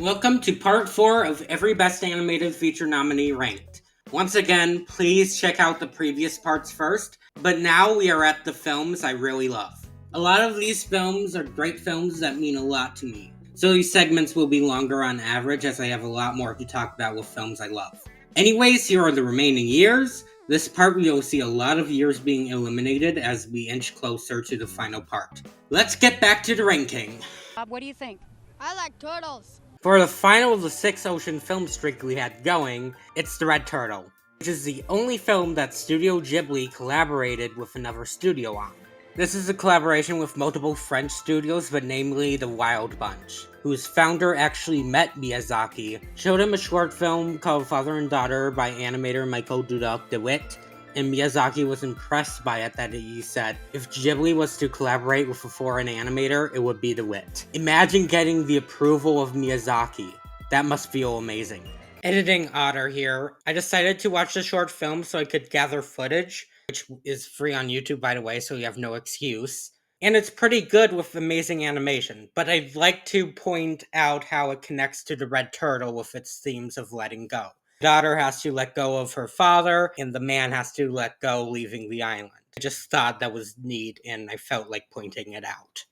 Welcome to part 4 of every Best Animated Feature nominee ranked. Once again, please check out the previous parts first, but now we are at the films I really love. A lot of these films are great films that mean a lot to me, so these segments will be longer on average as I have a lot more to talk about with films I love. Anyways, here are the remaining years. This part we will see a lot of years being eliminated as we inch closer to the final part. Let's get back to the ranking. Bob, what do you think? I like turtles. For the final of the 6-ocean film streak we had going, it's The Red Turtle, which is the only film that Studio Ghibli collaborated with another studio on. This is a collaboration with multiple French studios, but namely the Wild Bunch, whose founder actually met Miyazaki, showed him a short film called Father and Daughter by animator Michael Dudok DeWitt, and Miyazaki was impressed by it that he said, if Ghibli was to collaborate with a foreign animator, it would be DeWitt. Imagine getting the approval of Miyazaki. That must feel amazing. Editing Otter here. I decided to watch the short film so I could gather footage, which is free on YouTube by the way, so you have no excuse. And it's pretty good with amazing animation, but I'd like to point out how it connects to the Red Turtle with its themes of letting go. The daughter has to let go of her father, and the man has to let go, leaving the island. I just thought that was neat, and I felt like pointing it out.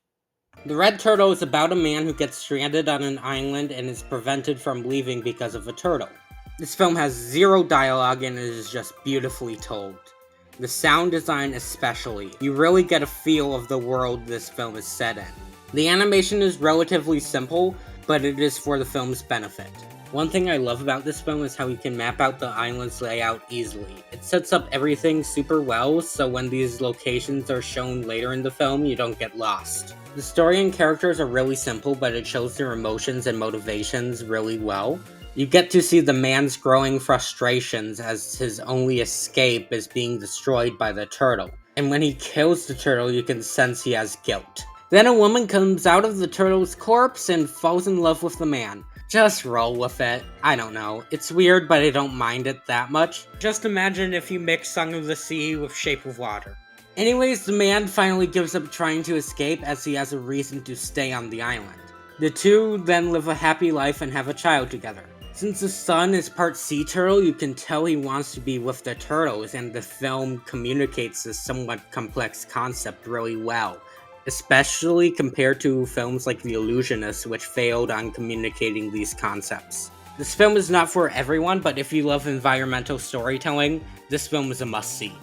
The Red Turtle is about a man who gets stranded on an island and is prevented from leaving because of a turtle. This film has zero dialogue and it is just beautifully told. The sound design especially. You really get a feel of the world this film is set in. The animation is relatively simple, but it is for the film's benefit. One thing I love about this film is how you can map out the island's layout easily. It sets up everything super well, so when these locations are shown later in the film, you don't get lost. The story and characters are really simple, but it shows their emotions and motivations really well. You get to see the man's growing frustrations as his only escape is being destroyed by the turtle. And when he kills the turtle, you can sense he has guilt. Then a woman comes out of the turtle's corpse and falls in love with the man. Just roll with it. I don't know. It's weird, but I don't mind it that much. Just imagine if you mix Song of the Sea with Shape of Water. Anyways, the man finally gives up trying to escape as he has a reason to stay on the island. The two then live a happy life and have a child together. Since the son is part sea turtle, you can tell he wants to be with the turtles, and the film communicates this somewhat complex concept really well, especially compared to films like The Illusionist, which failed on communicating these concepts. This film is not for everyone, but if you love environmental storytelling, this film is a must-see.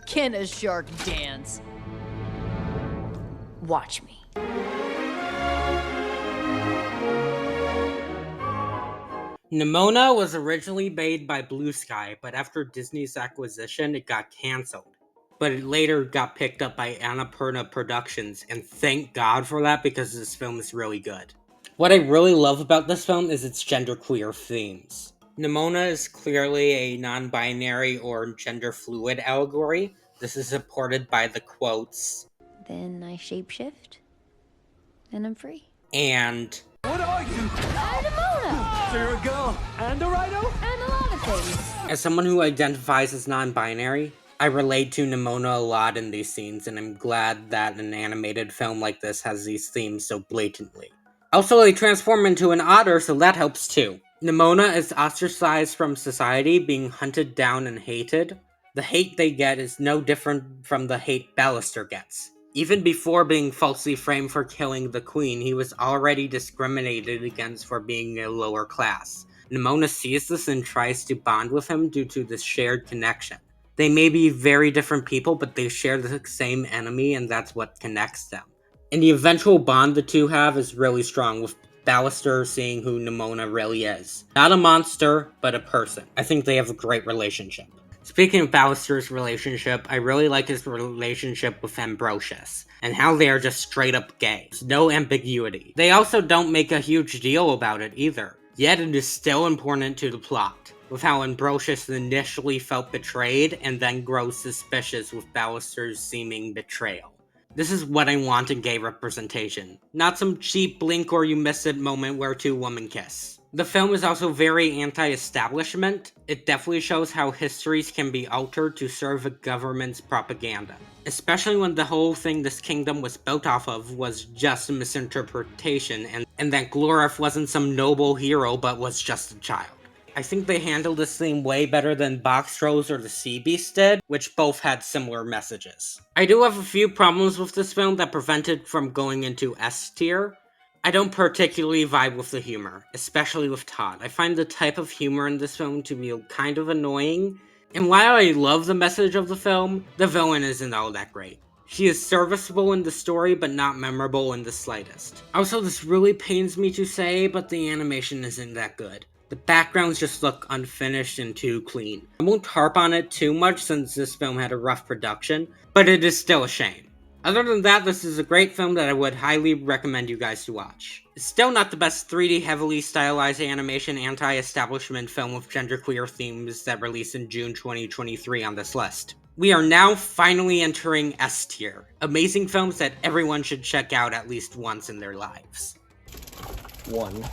Can a shark dance? Watch me. Nimona was originally made by Blue Sky, but after Disney's acquisition, it got cancelled. But it later got picked up by Annapurna Productions, and thank God for that because this film is really good. What I really love about this film is its genderqueer themes. Nimona is clearly a non-binary or gender-fluid allegory. This is supported by the quotes, Then I shapeshift, and I'm free. and What are you? I'm Nimona! So you're a girl and a rhino? And a lot of things. as someone who identifies as non-binary, I relate to Nimona a lot in these scenes, and I'm glad that an animated film like this has these themes so blatantly. Also, they transform into an otter, so that helps too. Nimona is ostracized from society, being hunted down and hated. The hate they get is no different from the hate Ballister gets. Even before being falsely framed for killing the queen, he was already discriminated against for being a lower class. Nimona sees this and tries to bond with him due to this shared connection. They may be very different people, but they share the same enemy, and that's what connects them. And the eventual bond the two have is really strong, with Ballister seeing who Nimona really is. Not a monster, but a person. I think they have a great relationship. Speaking of Ballister's relationship, I really like his relationship with Ambrosius, and how they are just straight up gay. There's no ambiguity. They also don't make a huge deal about it either, yet it is still important to the plot, with how Ambrosius initially felt betrayed and then grows suspicious with Ballister's seeming betrayal. This is what I want in gay representation, not some cheap blink or you miss it moment where two women kiss. The film is also very anti-establishment. It definitely shows how histories can be altered to serve a government's propaganda. Especially when the whole thing this kingdom was built off of was just a misinterpretation, and that Glorif wasn't some noble hero but was just a child. I think they handled this theme way better than Box Trolls or The Sea Beast did, which both had similar messages. I do have a few problems with this film that prevent it from going into S tier. I don't particularly vibe with the humor, especially with Todd. I find the type of humor in this film to be kind of annoying, and while I love the message of the film, the villain isn't all that great. She is serviceable in the story, but not memorable in the slightest. Also, this really pains me to say, but the animation isn't that good. The backgrounds just look unfinished and too clean. I won't harp on it too much since this film had a rough production, but it is still a shame. Other than that, this is a great film that I would highly recommend you guys to watch. It's still not the best 3D heavily stylized animation anti-establishment film with genderqueer themes that released in June 2023 on this list. We are now finally entering S tier. Amazing films that everyone should check out at least once in their lives. 1.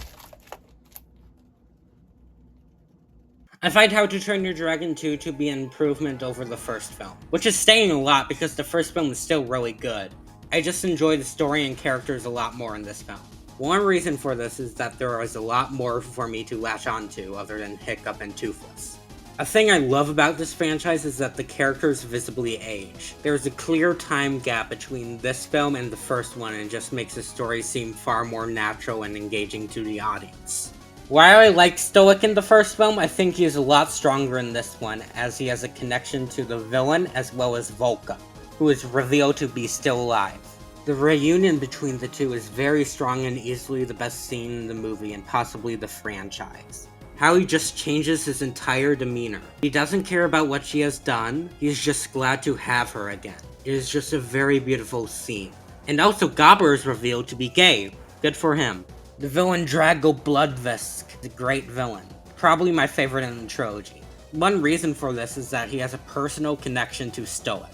I find How to Train Your Dragon 2 to be an improvement over the first film, which is saying a lot because the first film is still really good. I just enjoy the story and characters a lot more in this film. One reason for this is that there is a lot more for me to latch onto other than Hiccup and Toothless. A thing I love about this franchise is that the characters visibly age. There's a clear time gap between this film and the first one, and it just makes the story seem far more natural and engaging to the audience. While I like Stoic in the first film, I think he is a lot stronger in this one, as he has a connection to the villain as well as Volca, who is revealed to be still alive. The reunion between the two is very strong and easily the best scene in the movie and possibly the franchise. How he just changes his entire demeanor. He doesn't care about what she has done, he's just glad to have her again. It is just a very beautiful scene. And also Gobber is revealed to be gay. Good for him. The villain Drago Bloodvisk, the great villain. Probably my favorite in the trilogy. One reason for this is that he has a personal connection to Stoic,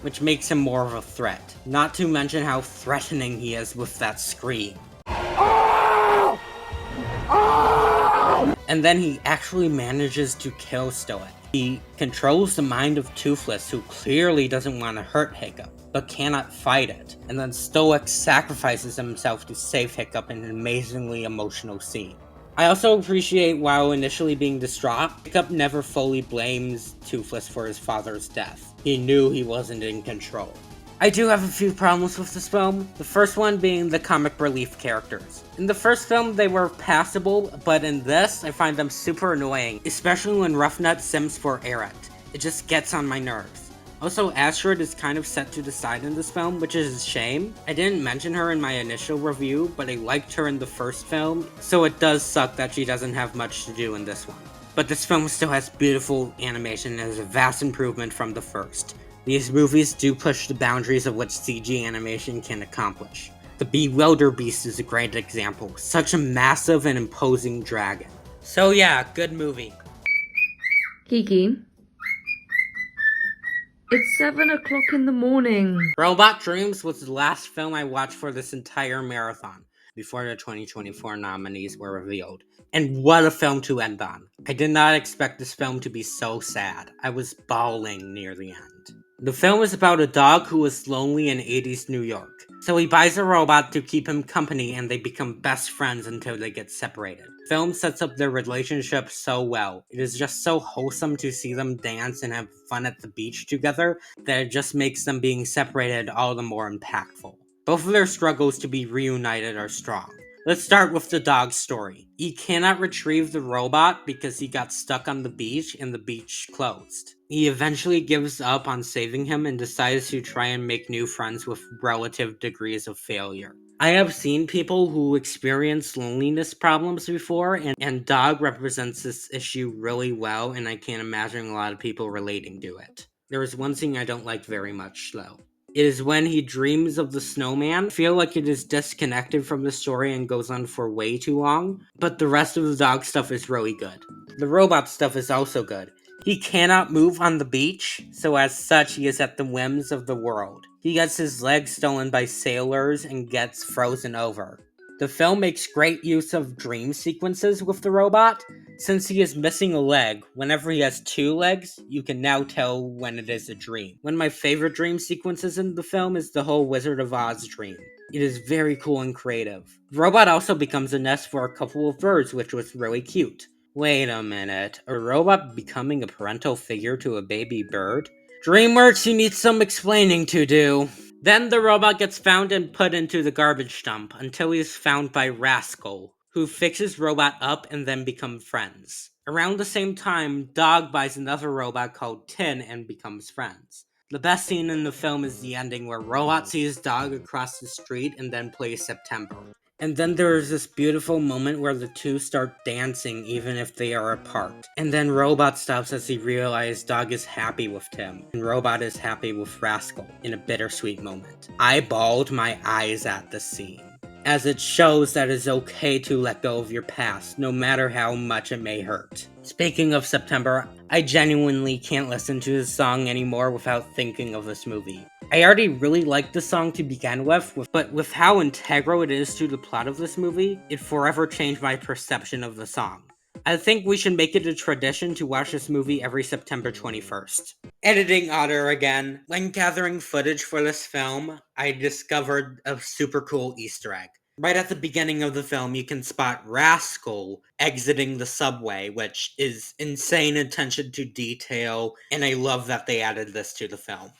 which makes him more of a threat. Not to mention how threatening he is with that scream. And then he actually manages to kill Stoic. He controls the mind of Toothless, who clearly doesn't want to hurt Hiccup, but cannot fight it. And then Stoic sacrifices himself to save Hiccup in an amazingly emotional scene. I also appreciate, while initially being distraught, Hiccup never fully blames Toothless for his father's death. He knew he wasn't in control. I do have a few problems with this film, the first one being the comic relief characters. In the first film, they were passable, but in this, I find them super annoying, especially when Roughnut sims for Eret. It just gets on my nerves. Also, Astrid is kind of set to the side in this film, which is a shame. I didn't mention her in my initial review, but I liked her in the first film, so it does suck that she doesn't have much to do in this one. But this film still has beautiful animation and is a vast improvement from the first. These movies do push the boundaries of what CG animation can accomplish. The Bewilderbeast is a great example, such a massive and imposing dragon. So yeah, good movie. Kiki, it's 7 o'clock in the morning. Robot Dreams was the last film I watched for this entire marathon, before the 2024 nominees were revealed. And what a film to end on. I did not expect this film to be so sad. I was bawling near the end. The film is about a dog who is lonely in 80s New York. So he buys a robot to keep him company and they become best friends until they get separated. Film sets up their relationship so well. It is just so wholesome to see them dance and have fun at the beach together that it just makes them being separated all the more impactful. Both of their struggles to be reunited are strong. Let's start with the dog's story. He cannot retrieve the robot because he got stuck on the beach and the beach closed. He eventually gives up on saving him and decides to try and make new friends with relative degrees of failure. I have seen people who experience loneliness problems before, and Dog represents this issue really well, and I can't imagine a lot of people relating to it. There is one thing I don't like very much, though. It is when he dreams of the snowman. I feel like it is disconnected from the story and goes on for way too long, but the rest of the dog stuff is really good. The robot stuff is also good. He cannot move on the beach, so as such he is at the whims of the world. He gets his leg stolen by sailors and gets frozen over. The film makes great use of dream sequences with the robot. Since he is missing a leg, whenever he has 2 legs, you can now tell when it is a dream. One of my favorite dream sequences in the film is the whole Wizard of Oz dream. It is very cool and creative. The robot also becomes a nest for a couple of birds, which was really cute. Wait a minute, a robot becoming a parental figure to a baby bird? DreamWorks, you need some explaining to do. Then the robot gets found and put into the garbage dump until he is found by Rascal, who fixes Robot up and then become friends. Around the same time, Dog buys another robot called Tin and becomes friends. The best scene in the film is the ending where Robot sees Dog across the street and then plays September. And then there is this beautiful moment where the two start dancing even if they are apart. And then Robot stops as he realizes Dog is happy with Tim, and Robot is happy with Rascal in a bittersweet moment. I bawled my eyes at the scene, as it shows that it's okay to let go of your past, no matter how much it may hurt. Speaking of September, I genuinely can't listen to this song anymore without thinking of this movie. I already really liked the song to begin with, but with how integral it is to the plot of this movie, it forever changed my perception of the song. I think we should make it a tradition to watch this movie every September 21st. Editing Otter again. When gathering footage for this film, I discovered a super cool Easter egg. Right at the beginning of the film, you can spot Rascal exiting the subway, which is insane attention to detail, and I love that they added this to the film.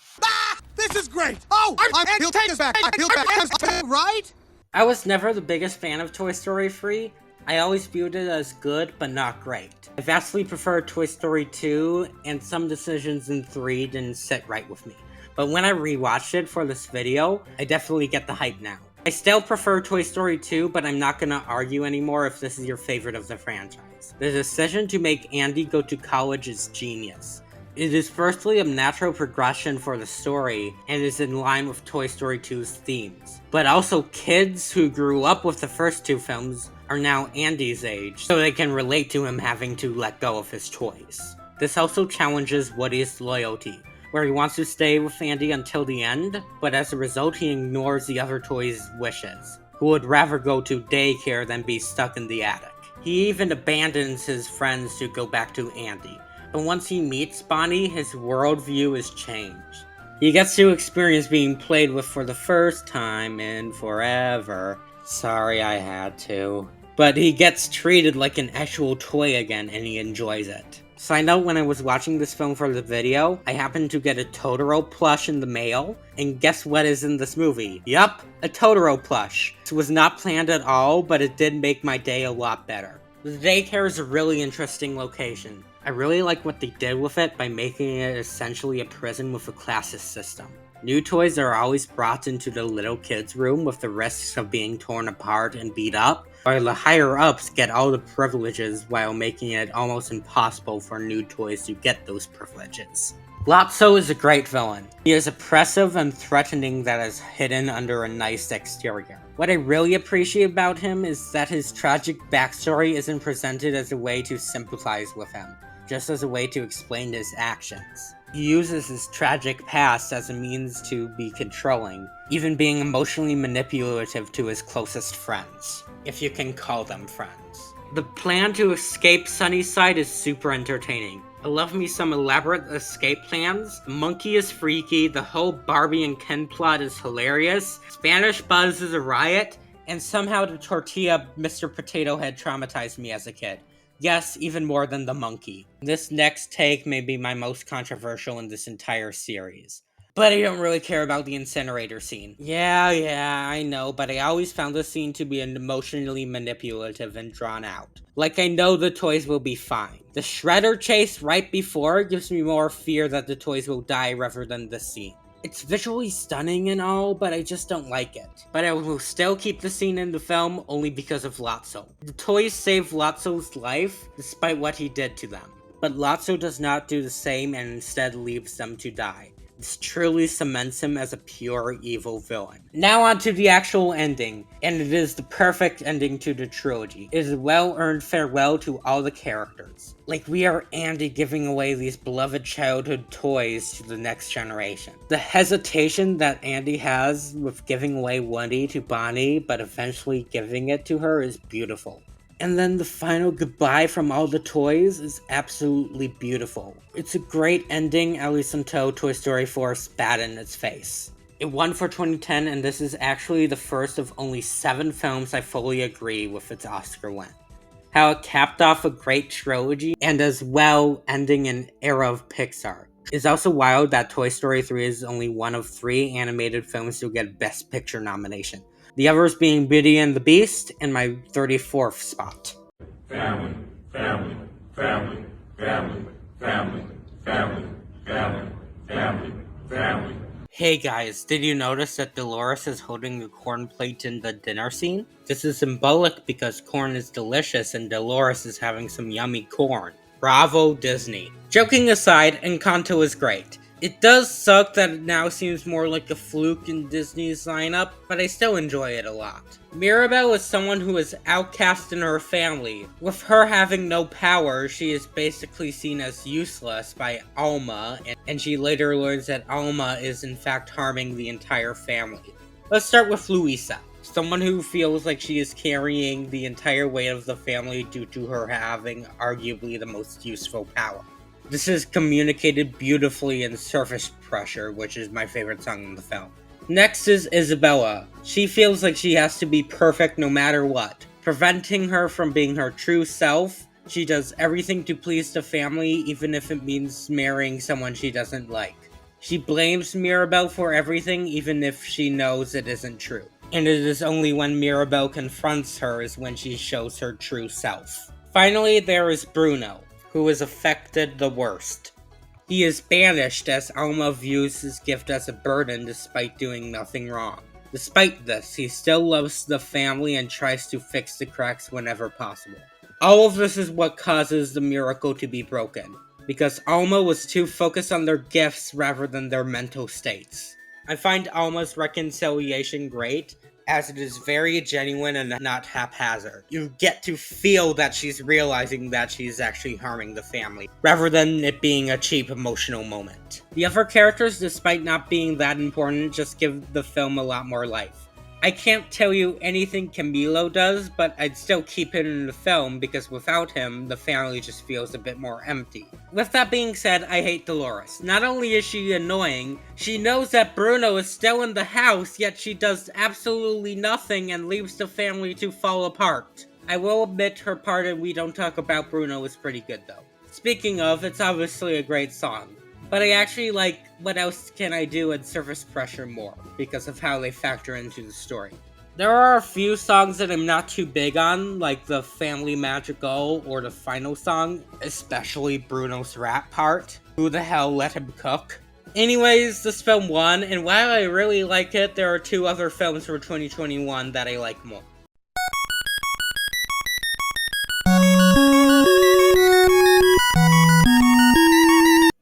This is great! Oh, he'll take us back! He'll back, right? I was never the biggest fan of Toy Story 3. I always viewed it as good, but not great. I vastly prefer Toy Story 2, and some decisions in 3 didn't sit right with me. But when I rewatched it for this video, I definitely get the hype now. I still prefer Toy Story 2, but I'm not gonna argue anymore if this is your favorite of the franchise. The decision to make Andy go to college is genius. It is firstly a natural progression for the story, and is in line with Toy Story 2's themes. But also, kids who grew up with the first 2 films are now Andy's age, so they can relate to him having to let go of his toys. This also challenges Woody's loyalty, where he wants to stay with Andy until the end, but as a result he ignores the other toys' wishes, who would rather go to daycare than be stuck in the attic. He even abandons his friends to go back to Andy, but once he meets Bonnie, his worldview is changed. He gets to experience being played with for the first time in forever. Sorry I had to. But he gets treated like an actual toy again, and he enjoys it. Side note, when I was watching this film for the video, I happened to get a Totoro plush in the mail, and guess what is in this movie? Yup, a Totoro plush. This was not planned at all, but it did make my day a lot better. The daycare is a really interesting location. I really like what they did with it by making it essentially a prison with a classist system. New toys are always brought into the little kids' room with the risks of being torn apart and beat up, while the higher-ups get all the privileges while making it almost impossible for new toys to get those privileges. Lotso is a great villain. He is oppressive and threatening that is hidden under a nice exterior. What I really appreciate about him is that his tragic backstory isn't presented as a way to sympathize with him, just as a way to explain his actions. He uses his tragic past as a means to be controlling, even being emotionally manipulative to his closest friends, if you can call them friends. The plan to escape Sunnyside is super entertaining. I love me some elaborate escape plans. The monkey is freaky, the whole Barbie and Ken plot is hilarious, Spanish Buzz is a riot, and somehow the tortilla Mr. Potato Head traumatized me as a kid. Yes, even more than the monkey. This next take may be my most controversial in this entire series. But I don't really care about the incinerator scene. Yeah, I know, but I always found this scene to be emotionally manipulative and drawn out. Like I know the toys will be fine. The shredder chase right before gives me more fear that the toys will die rather than this scene. It's visually stunning and all, but I just don't like it. But I will still keep the scene in the film only because of Lotso. The toys save Lotso's life despite what he did to them. But Lotso does not do the same and instead leaves them to die. This truly cements him as a pure evil villain. Now on to the actual ending, and it is the perfect ending to the trilogy. It is a well-earned farewell to all the characters. Like we are Andy giving away these beloved childhood toys to the next generation. The hesitation that Andy has with giving away Woody to Bonnie, but eventually giving it to her is beautiful. And then the final goodbye from all the toys is absolutely beautiful. It's a great ending, at least until Toy Story 4 spat in its face. It won for 2010, and this is actually the first of only 7 films I fully agree with its Oscar win. How it capped off a great trilogy, and as well ending an era of Pixar. It's also wild that Toy Story 3 is only one of 3 animated films to get Best Picture nomination. The others being Beauty and the Beast and my 34th spot. Family, family, family, family, family, family, family, family, family. Hey guys, did you notice that Dolores is holding a corn plate in the dinner scene? This is symbolic because corn is delicious and Dolores is having some yummy corn. Bravo, Disney. Joking aside, Encanto is great. It does suck that it now seems more like a fluke in Disney's lineup, but I still enjoy it a lot. Mirabel is someone who is outcast in her family. With her having no power, she is basically seen as useless by Alma, and she later learns that Alma is in fact harming the entire family. Let's start with Luisa. Someone who feels like she is carrying the entire weight of the family due to her having arguably the most useful power. This is communicated beautifully in Surface Pressure, which is my favorite song in the film. Next is Isabella. She feels like she has to be perfect no matter what, preventing her from being her true self. She does everything to please the family, even if it means marrying someone she doesn't like. She blames Mirabel for everything, even if she knows it isn't true. And it is only when Mirabel confronts her is when she shows her true self. Finally, there is Bruno, who is affected the worst. He is banished as Alma views his gift as a burden despite doing nothing wrong. Despite this, he still loves the family and tries to fix the cracks whenever possible. All of this is what causes the miracle to be broken, because Alma was too focused on their gifts rather than their mental states. I find Alma's reconciliation great, as it is very genuine and not haphazard. You get to feel that she's realizing that she's actually harming the family, rather than it being a cheap emotional moment. The other characters, despite not being that important, just give the film a lot more life. I can't tell you anything Camilo does, but I'd still keep him in the film because without him, the family just feels a bit more empty. With that being said, I hate Dolores. Not only is she annoying, she knows that Bruno is still in the house, yet she does absolutely nothing and leaves the family to fall apart. I will admit her part in We Don't Talk About Bruno is pretty good though. Speaking of, it's obviously a great song. But I actually like What Else Can I Do and Surface Pressure more, because of how they factor into the story. There are a few songs that I'm not too big on, like the Family Magical or the final song, especially Bruno's rap part. Who the hell let him cook? Anyways, this film won, and while I really like it, there are 2 other films for 2021 that I like more.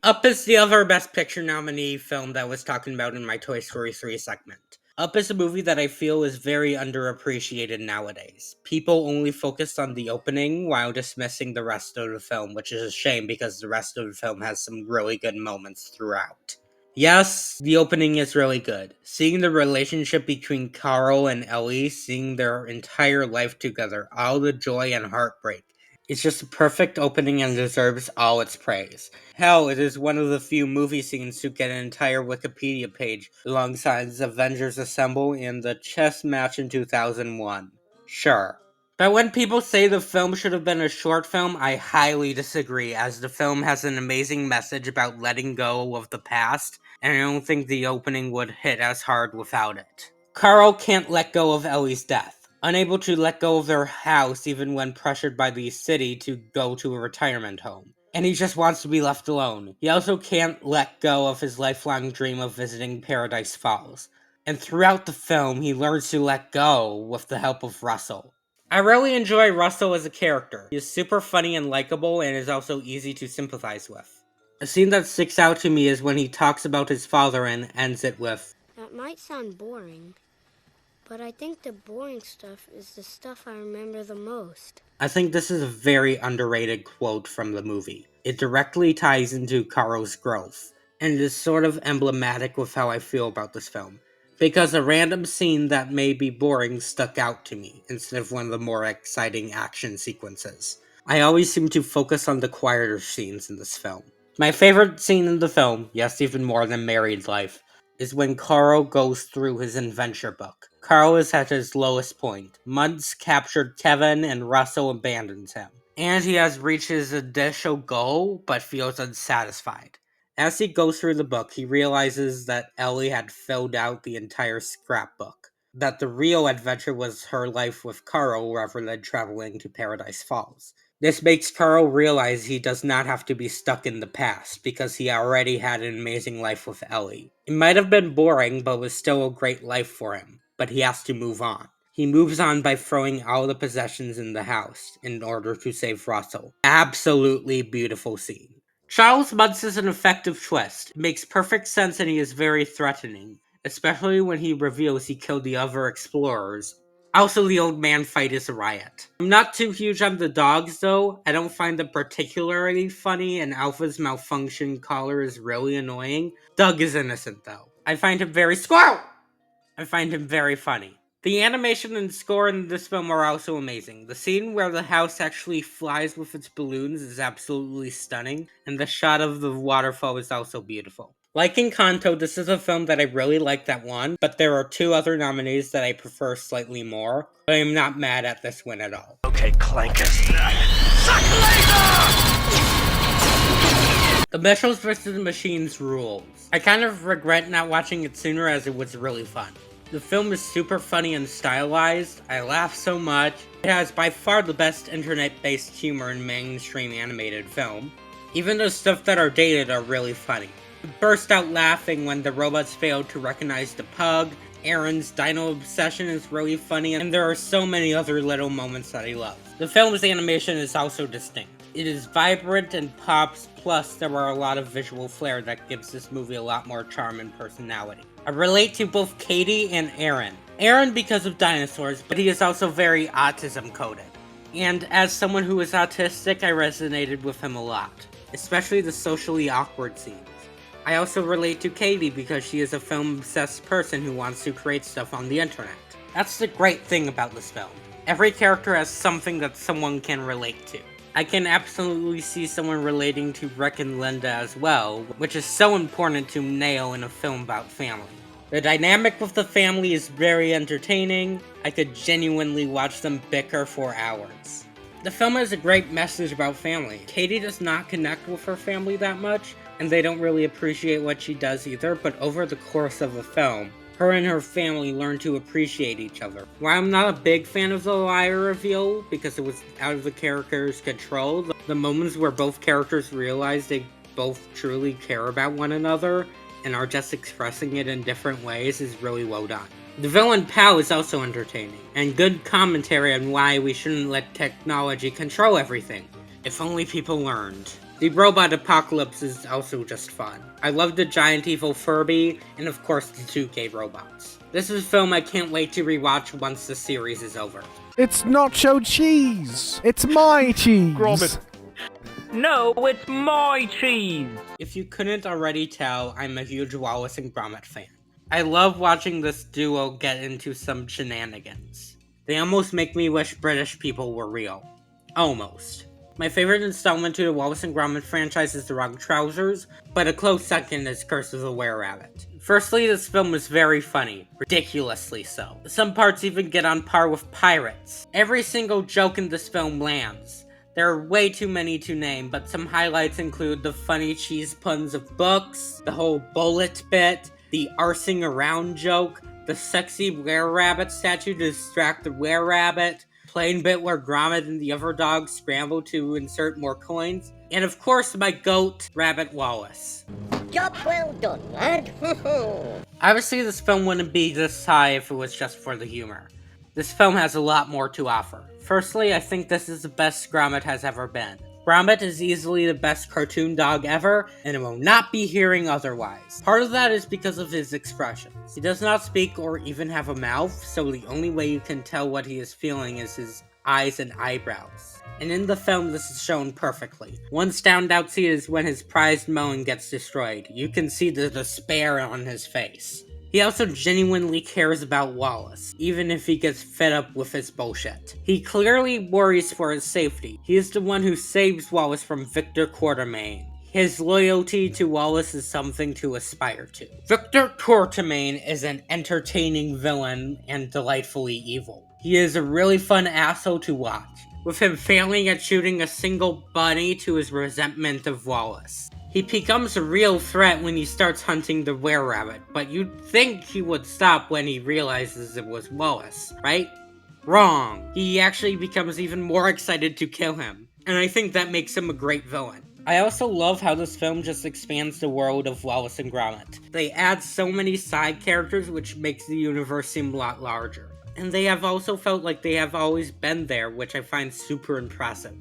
Up is the other Best Picture nominee film that I was talking about in my Toy Story 3 segment. Up is a movie that I feel is very underappreciated nowadays. People only focus on the opening while dismissing the rest of the film, which is a shame because the rest of the film has some really good moments throughout. Yes, the opening is really good. Seeing the relationship between Carl and Ellie, seeing their entire life together, all the joy and heartbreak. It's just a perfect opening and deserves all its praise. Hell, it is one of the few movie scenes to get an entire Wikipedia page alongside Avengers Assemble and the chess match in 2001. Sure. But when people say the film should have been a short film, I highly disagree, as the film has an amazing message about letting go of the past, and I don't think the opening would hit as hard without it. Carl can't let go of Ellie's death. Unable to let go of their house even when pressured by the city to go to a retirement home. And he just wants to be left alone. He also can't let go of his lifelong dream of visiting Paradise Falls. And throughout the film, he learns to let go with the help of Russell. I really enjoy Russell as a character. He is super funny and likable and is also easy to sympathize with. A scene that sticks out to me is when he talks about his father and ends it with, That might sound boring, but I think the boring stuff is the stuff I remember the most. I think this is a very underrated quote from the movie. It directly ties into Carl's growth, and it is sort of emblematic with how I feel about this film, because a random scene that may be boring stuck out to me, instead of one of the more exciting action sequences. I always seem to focus on the quieter scenes in this film. My favorite scene in the film, yes, even more than Married Life, is when Carl goes through his adventure book. Carl is at his lowest point. Mudd's captured Kevin and Russell abandons him. And he has reached his initial goal, but feels unsatisfied. As he goes through the book, he realizes that Ellie had filled out the entire scrapbook. That the real adventure was her life with Carl rather than traveling to Paradise Falls. This makes Carl realize he does not have to be stuck in the past, because he already had an amazing life with Ellie. It might have been boring, but was still a great life for him, but he has to move on. He moves on by throwing all the possessions in the house in order to save Russell. Absolutely beautiful scene. Charles Muntz is an effective twist. It makes perfect sense and he is very threatening, especially when he reveals he killed the other explorers. Also, the old man fight is a riot. I'm not too huge on the dogs though. I don't find them particularly funny, and Alpha's malfunction collar is really annoying. Doug is innocent though. I find him very funny. The animation and score in this film are also amazing. The scene where the house actually flies with its balloons is absolutely stunning, and the shot of the waterfall is also beautiful. Like Encanto, this is a film that I really like that won, but there are two other nominees that I prefer slightly more, but I'm not mad at this win at all. Okay, Clankus. The Mitchells vs. the Machines rules. I kind of regret not watching it sooner as it was really fun. The film is super funny and stylized. I laugh so much. It has by far the best internet-based humor in mainstream animated film. Even the stuff that are dated are really funny. I burst out laughing when the robots failed to recognize the pug. Aaron's dino obsession is really funny, and there are so many other little moments that I love. The film's animation is also distinct. It is vibrant and pops, plus there are a lot of visual flair that gives this movie a lot more charm and personality. I relate to both Katie and Aaron. Aaron because of dinosaurs, but he is also very autism-coded. And as someone who is autistic, I resonated with him a lot, especially the socially awkward scenes. I also relate to Katie because she is a film-obsessed person who wants to create stuff on the internet. That's the great thing about this film. Every character has something that someone can relate to. I can absolutely see someone relating to Rick and Linda as well, which is so important to nail in a film about family. The dynamic with the family is very entertaining. I could genuinely watch them bicker for hours. The film has a great message about family. Katie does not connect with her family that much, and they don't really appreciate what she does either, but over the course of the film, her and her family learn to appreciate each other. While I'm not a big fan of the liar reveal, because it was out of the characters' control, the moments where both characters realize they both truly care about one another, and are just expressing it in different ways is really well done. The villain Pal is also entertaining, and good commentary on why we shouldn't let technology control everything. If only people learned. The robot apocalypse is also just fun. I love the giant evil Furby, and of course the 2K robots. This is a film I can't wait to rewatch once the series is over. It's nacho cheese! It's my cheese! Gromit. No, it's my cheese! If you couldn't already tell, I'm a huge Wallace and Gromit fan. I love watching this duo get into some shenanigans. They almost make me wish British people were real. Almost. My favorite installment to the Wallace and Gromit franchise is The Wrong Trousers, but a close second is Curse of the Were-Rabbit. Firstly, this film is very funny, ridiculously so. Some parts even get on par with Pirates. Every single joke in this film lands. There are way too many to name, but some highlights include the funny cheese puns of books, the whole bullet bit, the arsing around joke, the sexy were-rabbit statue to distract the were-rabbit, plain bit where Gromit and the other dogs scramble to insert more coins, and of course my goat, Rabbit Wallace. Job well done, lad. Obviously this film wouldn't be this high if it was just for the humor. This film has a lot more to offer. Firstly, I think this is the best Gromit has ever been. Gromit is easily the best cartoon dog ever, and it will not be hearing otherwise. Part of that is because of his expressions. He does not speak or even have a mouth, so the only way you can tell what he is feeling is his eyes and eyebrows. And in the film, this is shown perfectly. One standout scene is when his prized melon gets destroyed. You can see the despair on his face. He also genuinely cares about Wallace, even if he gets fed up with his bullshit. He clearly worries for his safety. He is the one who saves Wallace from Victor Quartermain. His loyalty to Wallace is something to aspire to. Victor Quartermain is an entertaining villain and delightfully evil. He is a really fun asshole to watch, with him failing at shooting a single bunny to his resentment of Wallace. He becomes a real threat when he starts hunting the were-rabbit, but you'd think he would stop when he realizes it was Wallace, right? Wrong. He actually becomes even more excited to kill him, and I think that makes him a great villain. I also love how this film just expands the world of Wallace and Gromit. They add so many side characters, which makes the universe seem a lot larger. And they have also felt like they have always been there, which I find super impressive.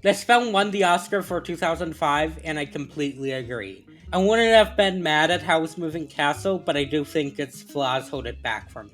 This film won the Oscar for 2005, and I completely agree. I wouldn't have been mad at how it's moving Castle, but I do think its flaws hold it back for me.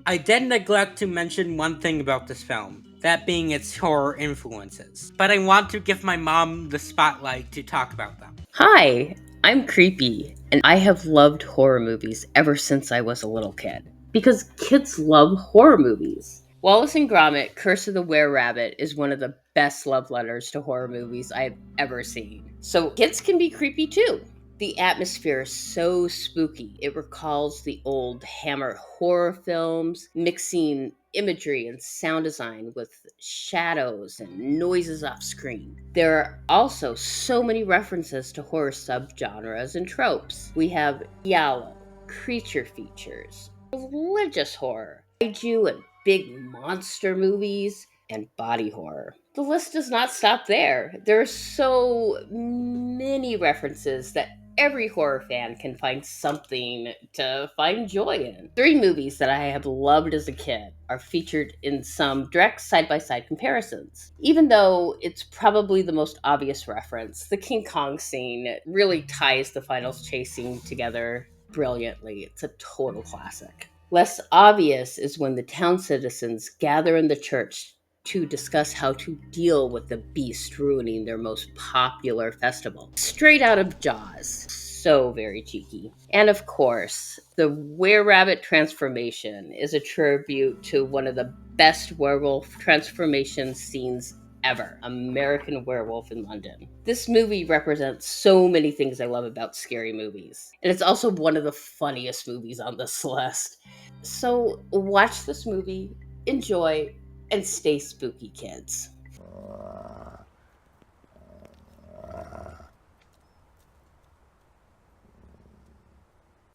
I did neglect to mention one thing about this film, that being its horror influences. But I want to give my mom the spotlight to talk about them. Hi, I'm Creepy, and I have loved horror movies ever since I was a little kid. Because kids love horror movies. Wallace and Gromit, Curse of the Were-Rabbit is one of the best love letters to horror movies I've ever seen. So kids can be creepy too. The atmosphere is so spooky. It recalls the old Hammer horror films, mixing imagery and sound design with shadows and noises off screen. There are also so many references to horror subgenres and tropes. We have giallo, creature features, religious horror, kaiju and big monster movies, and body horror. The list does not stop there. There are so many references that every horror fan can find something to find joy in. 3 movies that I have loved as a kid are featured in some direct side-by-side comparisons. Even though it's probably the most obvious reference, the King Kong scene really ties the finals chase scene together brilliantly. It's a total classic. Less obvious is when the town citizens gather in the church to discuss how to deal with the beast ruining their most popular festival. Straight out of Jaws. So very cheeky. And of course, the were-rabbit transformation is a tribute to one of the best werewolf transformation scenes ever, American Werewolf in London. This movie represents so many things I love about scary movies. And it's also one of the funniest movies on this list. So watch this movie, enjoy, and stay spooky, kids.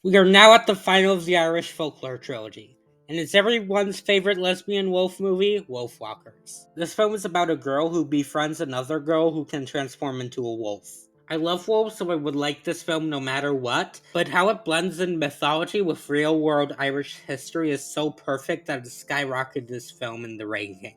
We are now at the final of the Irish folklore trilogy, and it's everyone's favorite lesbian wolf movie, Wolfwalkers. This film is about a girl who befriends another girl who can transform into a wolf. I love wolves, so I would like this film no matter what, but how it blends in mythology with real-world Irish history is so perfect that it skyrocketed this film in the ranking.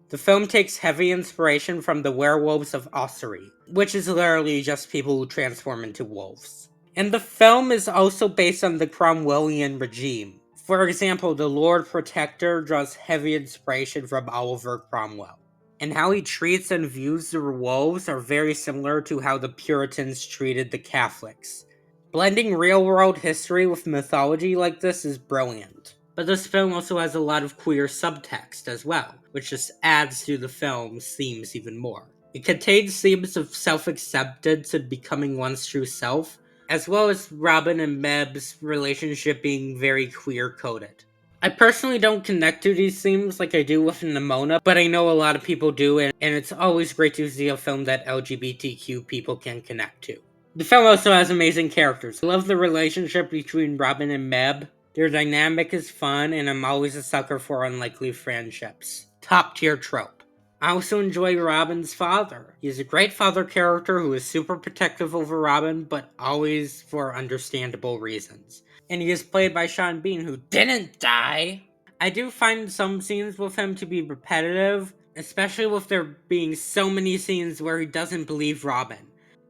The film takes heavy inspiration from the werewolves of Ossory, which is literally just people who transform into wolves. And the film is also based on the Cromwellian regime. For example, the Lord Protector draws heavy inspiration from Oliver Cromwell. And how he treats and views the wolves are very similar to how the Puritans treated the Catholics. Blending real-world history with mythology like this is brilliant. But this film also has a lot of queer subtext as well, which just adds to the film's themes even more. It contains themes of self-acceptance and becoming one's true self, as well as Robin and Meb's relationship being very queer-coded. I personally don't connect to these themes like I do with Nimona, but I know a lot of people do, and it's always great to see a film that LGBTQ people can connect to. The film also has amazing characters. I love the relationship between Robin and Meb. Their dynamic is fun, and I'm always a sucker for unlikely friendships. Top tier trope. I also enjoy Robin's father. He's a great father character who is super protective over Robin, but always for understandable reasons. And he is played by Sean Bean, who didn't die! I do find some scenes with him to be repetitive, especially with there being so many scenes where he doesn't believe Robin.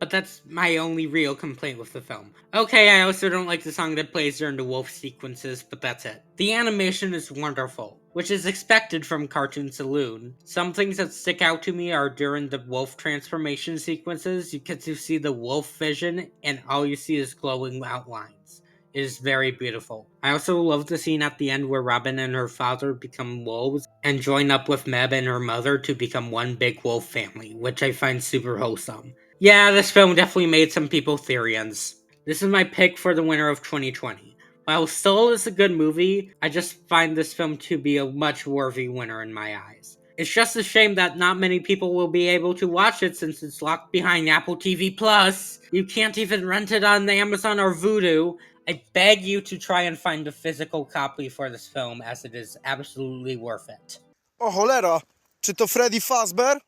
But that's my only real complaint with the film. Okay, I also don't like the song that plays during the wolf sequences, but that's it. The animation is wonderful, which is expected from Cartoon Saloon. Some things that stick out to me are during the wolf transformation sequences, you get to see the wolf vision, and all you see is glowing outlines. It is very beautiful. I also love the scene at the end where Robin and her father become wolves and join up with Meb and her mother to become one big wolf family, which I find super wholesome. Yeah, this film definitely made some people Therians. This is my pick for the winner of 2020. While Soul is a good movie, I just find this film to be a much worthy winner in my eyes. It's just a shame that not many people will be able to watch it since it's locked behind Apple TV+. You can't even rent it on Amazon or Vudu. I beg you to try and find a physical copy for this film, as it is absolutely worth it. O cholera, czy to Freddy Fazbear?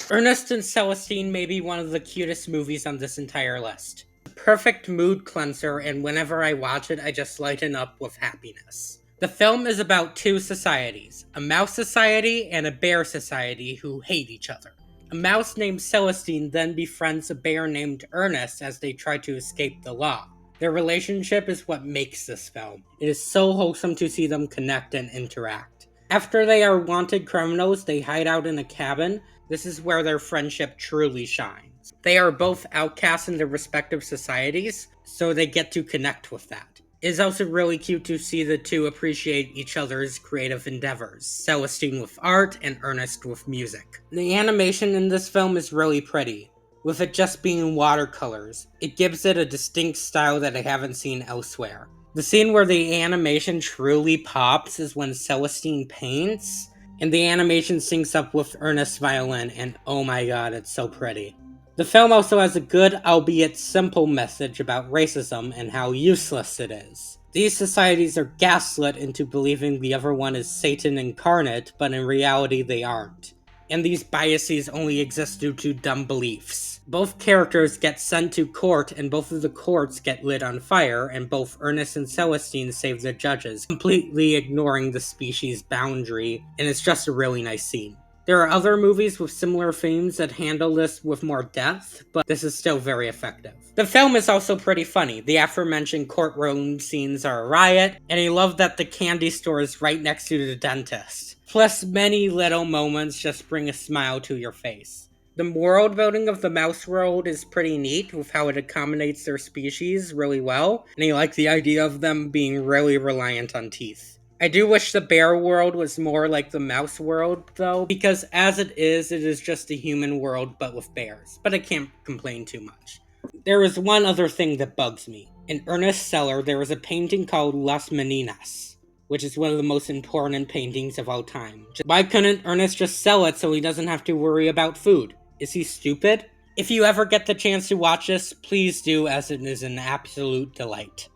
Ernest and Celestine may be one of the cutest movies on this entire list. A perfect mood cleanser, and whenever I watch it, I just lighten up with happiness. The film is about two societies, a mouse society and a bear society who hate each other. A mouse named Celestine then befriends a bear named Ernest as they try to escape the law. Their relationship is what makes this film. It is so wholesome to see them connect and interact. After they are wanted criminals, they hide out in a cabin. This is where their friendship truly shines. They are both outcasts in their respective societies, so they get to connect with that. It is also really cute to see the two appreciate each other's creative endeavors, Celestine with art and Ernest with music. The animation in this film is really pretty, with it just being watercolors. It gives it a distinct style that I haven't seen elsewhere. The scene where the animation truly pops is when Celestine paints, and the animation syncs up with Ernest's violin, and oh my god, it's so pretty. The film also has a good, albeit simple, message about racism and how useless it is. These societies are gaslit into believing the other one is Satan incarnate, but in reality they aren't. And these biases only exist due to dumb beliefs. Both characters get sent to court, and both of the courts get lit on fire, and both Ernest and Celestine save the judges, completely ignoring the species boundary, and it's just a really nice scene. There are other movies with similar themes that handle this with more depth, but this is still very effective. The film is also pretty funny. The aforementioned courtroom scenes are a riot, and I love that the candy store is right next to the dentist. Plus, many little moments just bring a smile to your face. The world building of the mouse world is pretty neat with how it accommodates their species really well, and I like the idea of them being really reliant on teeth. I do wish the bear world was more like the mouse world, though, because as it is just a human world but with bears, but I can't complain too much. There is one other thing that bugs me. In Ernest's cellar, there is a painting called Las Meninas, which is one of the most important paintings of all time. Why couldn't Ernest just sell it so he doesn't have to worry about food? Is he stupid? If you ever get the chance to watch this, please do, as it is an absolute delight.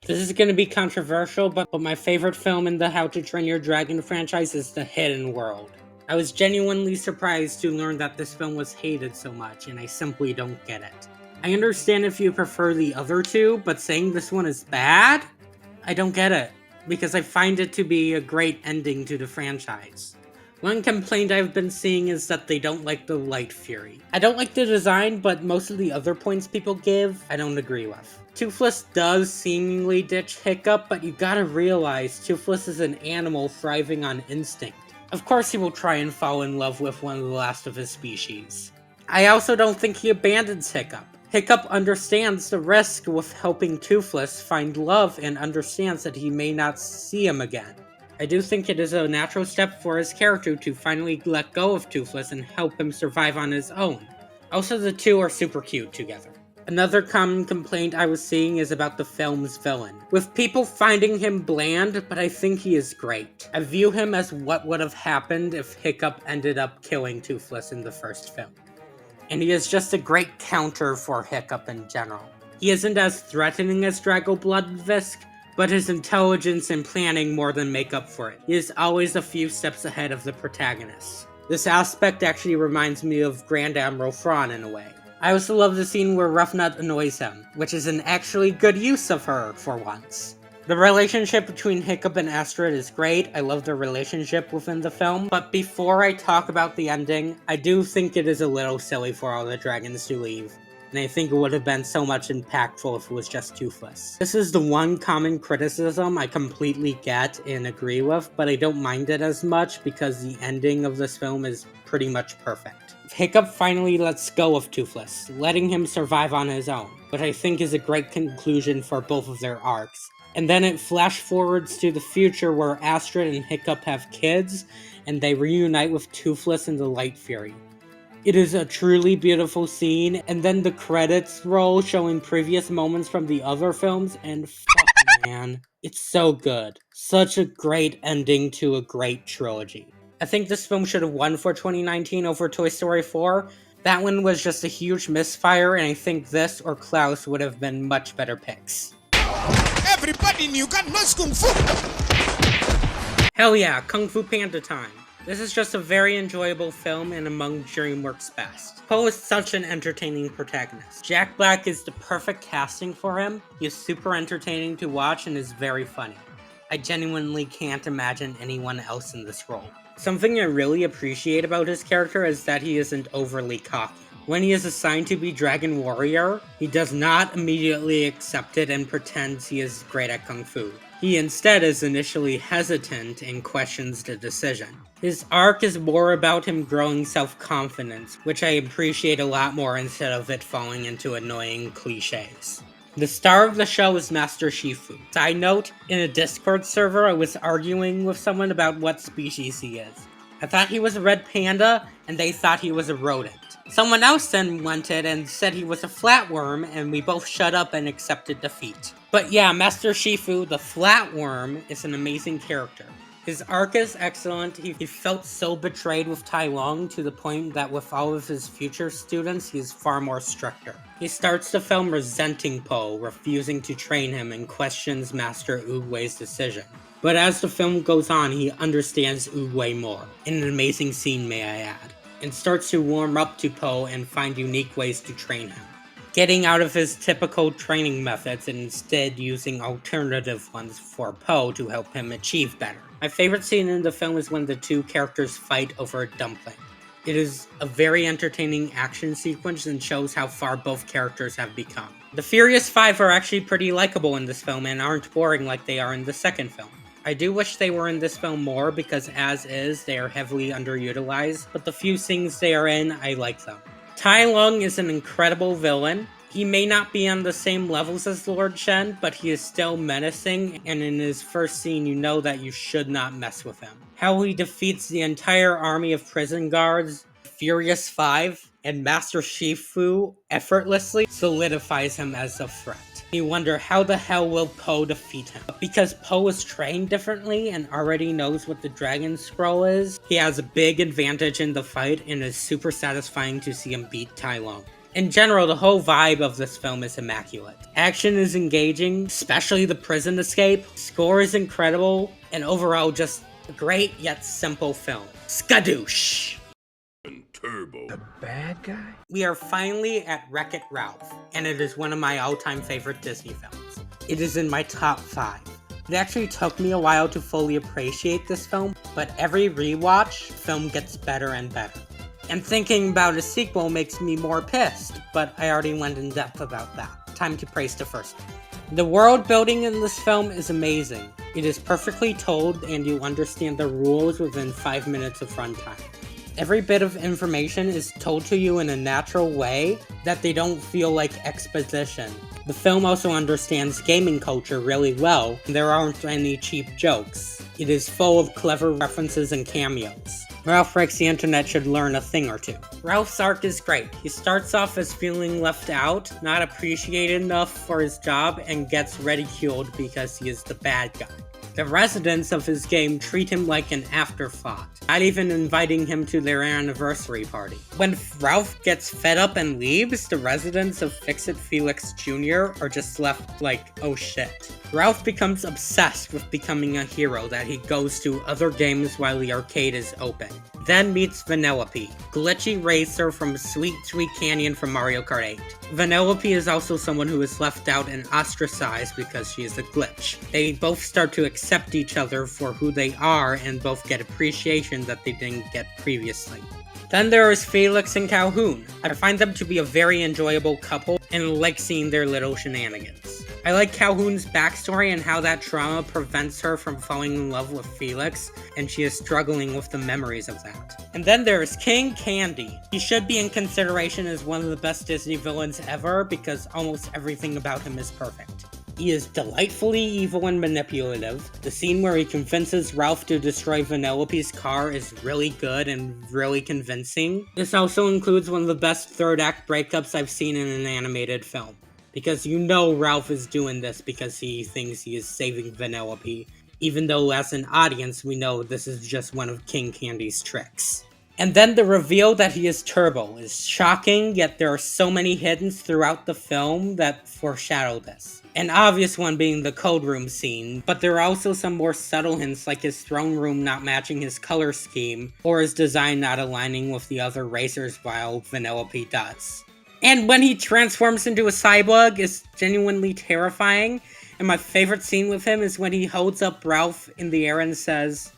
This is going to be controversial, but my favorite film in the How to Train Your Dragon franchise is The Hidden World. I was genuinely surprised to learn that this film was hated so much, and I simply don't get it. I understand if you prefer the other two, but saying this one is bad? I don't get it, because I find it to be a great ending to the franchise. One complaint I've been seeing is that they don't like the Light Fury. I don't like the design, but most of the other points people give, I don't agree with. Toothless does seemingly ditch Hiccup, but you gotta realize Toothless is an animal thriving on instinct. Of course he will try and fall in love with one of the last of his species. I also don't think he abandons Hiccup. Hiccup understands the risk with helping Toothless find love and understands that he may not see him again. I do think it is a natural step for his character to finally let go of Toothless and help him survive on his own. Also, the two are super cute together. Another common complaint I was seeing is about the film's villain, with people finding him bland, but I think he is great. I view him as what would have happened if Hiccup ended up killing Toothless in the first film. And he is just a great counter for Hiccup in general. He isn't as threatening as Drago Bloodvisk, but his intelligence and planning more than make up for it. He is always a few steps ahead of the protagonist. This aspect actually reminds me of Grand Admiral Thrawn in a way. I also love the scene where Ruffnut annoys him, which is an actually good use of her for once. The relationship between Hiccup and Astrid is great. I love their relationship within the film. But before I talk about the ending, I do think it is a little silly for all the dragons to leave. And I think it would have been so much impactful if it was just Toothless. This is the one common criticism I completely get and agree with, but I don't mind it as much because the ending of this film is pretty much perfect. Hiccup finally lets go of Toothless, letting him survive on his own, which I think is a great conclusion for both of their arcs. And then it flash forwards to the future where Astrid and Hiccup have kids, and they reunite with Toothless and the Light Fury. It is a truly beautiful scene, and then the credits roll showing previous moments from the other films, and fuck man, it's so good. Such a great ending to a great trilogy. I think this film should have won for 2019 over Toy Story 4. That one was just a huge misfire, and I think this or Klaus would have been much better picks. Everybody knew God knows Kung Fu! Hell yeah, Kung Fu Panda time. This is just a very enjoyable film and among DreamWorks' best. Po is such an entertaining protagonist. Jack Black is the perfect casting for him. He is super entertaining to watch and is very funny. I genuinely can't imagine anyone else in this role. Something I really appreciate about his character is that he isn't overly cocky. When he is assigned to be Dragon Warrior, he does not immediately accept it and pretends he is great at Kung Fu. He instead is initially hesitant and questions the decision. His arc is more about him growing self-confidence, which I appreciate a lot more instead of it falling into annoying cliches. The star of the show is Master Shifu. Side note, in a Discord server I was arguing with someone about what species he is. I thought he was a red panda, and they thought he was a rodent. Someone else then went in and said he was a flatworm, and we both shut up and accepted defeat. But yeah, Master Shifu, the flatworm, is an amazing character. His arc is excellent. He felt so betrayed with Tai Lung to the point that with all of his future students, he is far more stricter. He starts the film resenting Po, refusing to train him, and questions Master Oogway's decision. But as the film goes on, he understands Oogway more, in an amazing scene may I add, and starts to warm up to Po and find unique ways to train him. Getting out of his typical training methods and instead using alternative ones for Po to help him achieve better. My favorite scene in the film is when the two characters fight over a dumpling. It is a very entertaining action sequence and shows how far both characters have become. The Furious Five are actually pretty likable in this film and aren't boring like they are in the second film. I do wish they were in this film more because as is, they are heavily underutilized, but the few scenes they are in, I like them. Tai Lung is an incredible villain. He may not be on the same levels as Lord Shen, but he is still menacing, and in his first scene you know that you should not mess with him. How he defeats the entire army of prison guards, Furious Five, and Master Shifu effortlessly solidifies him as a threat. You wonder how the hell will Po defeat him? Because Po is trained differently and already knows what the Dragon Scroll is, he has a big advantage in the fight and is super satisfying to see him beat Tai Lung. In general, the whole vibe of this film is immaculate. Action is engaging, especially the prison escape, score is incredible, and overall just a great yet simple film. Skadoosh! Turbo. The bad guy? We are finally at Wreck-It Ralph, and it is one of my all-time favorite Disney films. It is in my top 5. It actually took me a while to fully appreciate this film, but every rewatch, the film gets better and better. And thinking about a sequel makes me more pissed, but I already went in depth about that. Time to praise the first one. The world building in this film is amazing. It is perfectly told and you understand the rules within 5 minutes of runtime. Every bit of information is told to you in a natural way that they don't feel like exposition. The film also understands gaming culture really well, and there aren't any cheap jokes. It is full of clever references and cameos. Ralph Breaks the Internet should learn a thing or two. Ralph's arc is great. He starts off as feeling left out, not appreciated enough for his job, and gets ridiculed because he is the bad guy. The residents of his game treat him like an afterthought, not even inviting him to their anniversary party. When Ralph gets fed up and leaves, the residents of Fix-It Felix Jr. are just left like, oh shit. Ralph becomes obsessed with becoming a hero that he goes to other games while the arcade is open. then meets Vanellope, glitchy racer from Sweet Sweet Canyon from Mario Kart 8. Vanellope is also someone who is left out and ostracized because she is a glitch. They both start to accept each other for who they are and both get appreciation that they didn't get previously. Then there is Felix and Calhoun. I find them to be a very enjoyable couple and like seeing their little shenanigans. I like Calhoun's backstory and how that trauma prevents her from falling in love with Felix, and she is struggling with the memories of that. And then there is King Candy. He should be in consideration as one of the best Disney villains ever because almost everything about him is perfect. He is delightfully evil and manipulative. The scene where he convinces Ralph to destroy Vanellope's car is really good and really convincing. This also includes one of the best third act breakups I've seen in an animated film. Because you know Ralph is doing this because he thinks he is saving Vanellope, even though as an audience we know this is just one of King Candy's tricks. And then the reveal that he is Turbo is shocking, yet there are so many hints throughout the film that foreshadow this. An obvious one being the code room scene, but there are also some more subtle hints like his throne room not matching his color scheme, or his design not aligning with the other racers while Vanellope does. And when he transforms into a cyborg is genuinely terrifying, and my favorite scene with him is when he holds up Ralph in the air and says,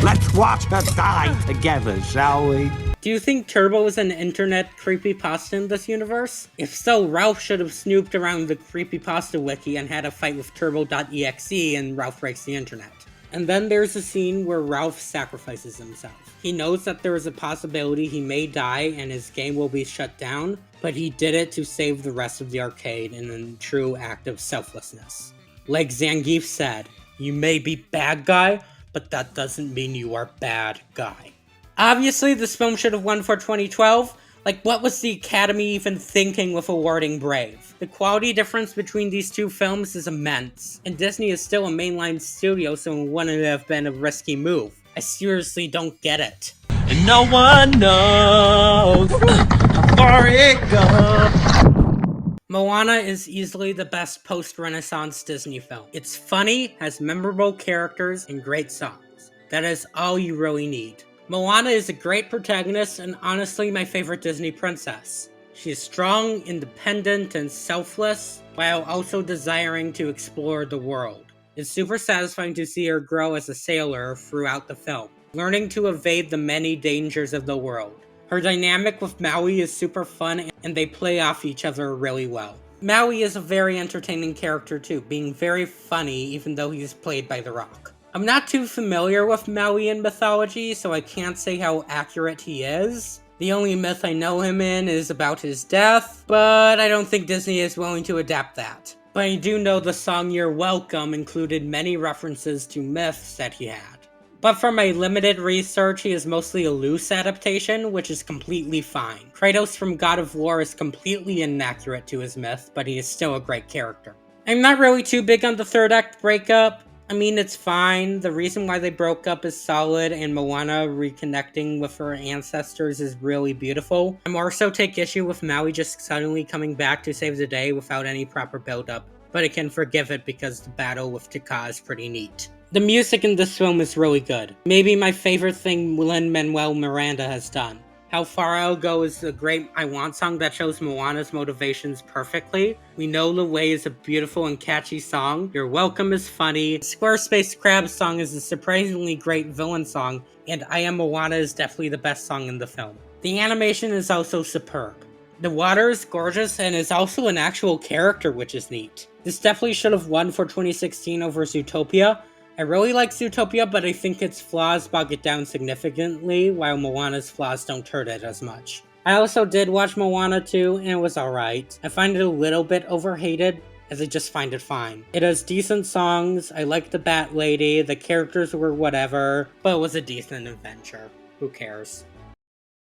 "Let's watch her die together, shall we?" Do you think Turbo is an internet creepypasta in this universe? If so, Ralph should have snooped around the creepypasta wiki and had a fight with Turbo.exe and Ralph breaks the internet. And then there's a scene where Ralph sacrifices himself. He knows that there is a possibility he may die and his game will be shut down, but he did it to save the rest of the arcade in a true act of selflessness. Like Zangief said, you may be bad guy, but that doesn't mean you are bad guy. Obviously, this film should have won for 2012. Like, what was the Academy even thinking with awarding Brave? The quality difference between these two films is immense, and Disney is still a mainline studio, so it wouldn't have been a risky move. I seriously don't get it. And no one knows how far it goes. Moana is easily the best post-Renaissance Disney film. It's funny, has memorable characters, and great songs. That is all you really need. Moana is a great protagonist and honestly my favorite Disney princess. She is strong, independent, and selfless, while also desiring to explore the world. It's super satisfying to see her grow as a sailor throughout the film, learning to evade the many dangers of the world. Her dynamic with Maui is super fun and they play off each other really well. Maui is a very entertaining character too, being very funny even though he's played by The Rock. I'm not too familiar with Mauian mythology, so I can't say how accurate he is. The only myth I know him in is about his death, but I don't think Disney is willing to adapt that. But I do know the song You're Welcome included many references to myths that he had. But from my limited research, he is mostly a loose adaptation, which is completely fine. Kratos from God of War is completely inaccurate to his myth, but he is still a great character. I'm not really too big on the third act breakup. I mean, it's fine. The reason why they broke up is solid, and Moana reconnecting with her ancestors is really beautiful. I more so take issue with Maui just suddenly coming back to save the day without any proper build-up, but I can forgive it because the battle with Taka is pretty neat. The music in this film is really good. Maybe my favorite thing Lin-Manuel Miranda has done. How Far I'll Go is a great I Want song that shows Moana's motivations perfectly. We Know the Way is a beautiful and catchy song. You're Welcome is funny. Squarespace Crab song is a surprisingly great villain song, and I Am Moana is definitely the best song in the film. The animation is also superb. The water is gorgeous and is also an actual character, which is neat. This definitely should have won for 2016 over Zootopia. I really like Zootopia, but I think its flaws bog it down significantly, while Moana's flaws don't hurt it as much. I also did watch Moana 2, and it was alright. I find it a little bit overhated, as I just find it fine. It has decent songs, I like the Bat Lady, the characters were whatever, but it was a decent adventure. Who cares?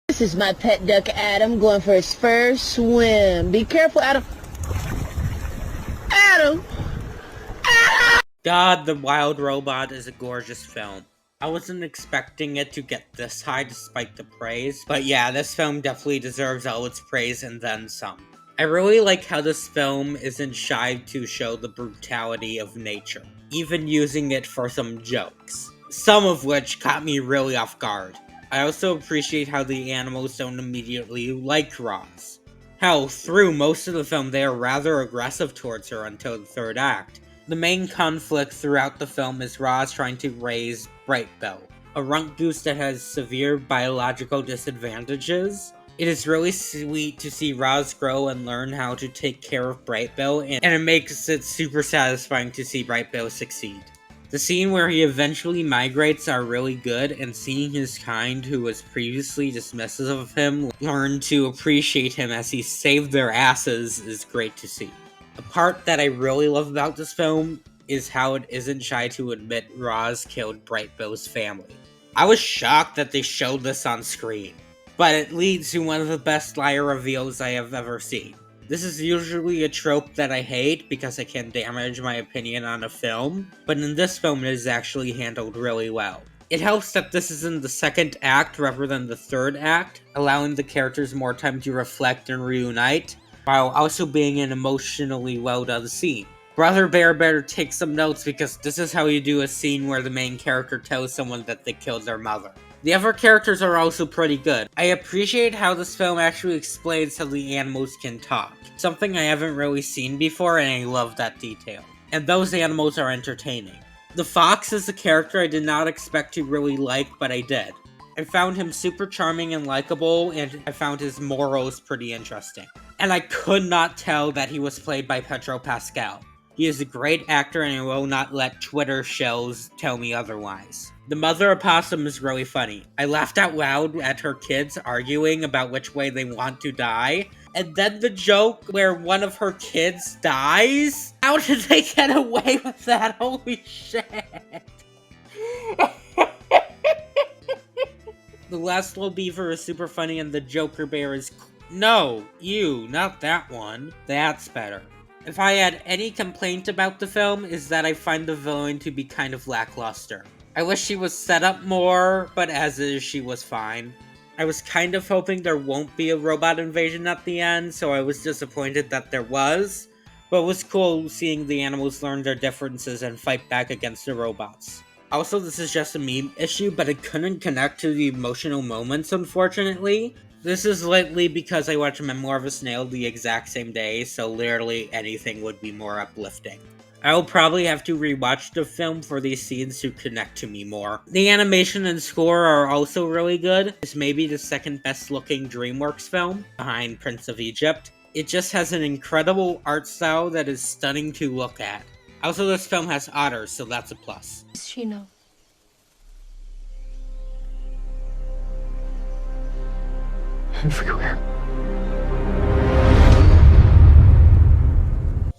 This is my pet duck Adam going for his first swim. Be careful, Adam. Adam! God, The Wild Robot is a gorgeous film. I wasn't expecting it to get this high despite the praise, but yeah, this film definitely deserves all its praise and then some. I really like how this film isn't shy to show the brutality of nature, even using it for some jokes, some of which caught me really off guard. I also appreciate how the animals don't immediately like Roz. Hell, through most of the film they are rather aggressive towards her until the third act. The main conflict throughout the film is Roz trying to raise Brightbill, a runt goose that has severe biological disadvantages. It is really sweet to see Roz grow and learn how to take care of Brightbill, and it makes it super satisfying to see Brightbill succeed. The scene where he eventually migrates are really good, and seeing his kind, who was previously dismissive of him, learn to appreciate him as he saved their asses is great to see. A part that I really love about this film is how it isn't shy to admit Roz killed Brightbill's family. I was shocked that they showed this on screen, but it leads to one of the best liar reveals I have ever seen. This is usually a trope that I hate because it can damage my opinion on a film, but in this film it is actually handled really well. It helps that this is in the second act rather than the third act, allowing the characters more time to reflect and reunite, while also being an emotionally well-done scene. Brother Bear better take some notes because this is how you do a scene where the main character tells someone that they killed their mother. The other characters are also pretty good. I appreciate how this film actually explains how the animals can talk, something I haven't really seen before, and I love that detail. And those animals are entertaining. The fox is a character I did not expect to really like, but I did. I found him super charming and likable, and I found his morals pretty interesting. And I could not tell that he was played by Pedro Pascal. He is a great actor, and I will not let Twitter shells tell me otherwise. The mother opossum is really funny. I laughed out loud at her kids arguing about which way they want to die, and then the joke where one of her kids dies? How did they get away with that? Holy shit! The last little beaver is super funny, and the Joker bear is no, you, not that one. That's better. If I had any complaint about the film, is that I find the villain to be kind of lackluster. I wish she was set up more, but as is, she was fine. I was kind of hoping there won't be a robot invasion at the end, so I was disappointed that there was, but it was cool seeing the animals learn their differences and fight back against the robots. Also, this is just a meme issue, but it couldn't connect to the emotional moments, unfortunately. This is lately because I watched Memoir of a Snail the exact same day, so literally anything would be more uplifting. I will probably have to rewatch the film for these scenes to connect to me more. The animation and score are also really good. It's maybe the second best looking DreamWorks film, behind Prince of Egypt. It just has an incredible art style that is stunning to look at. Also, this film has otters, so that's a plus. Does she know? Everywhere.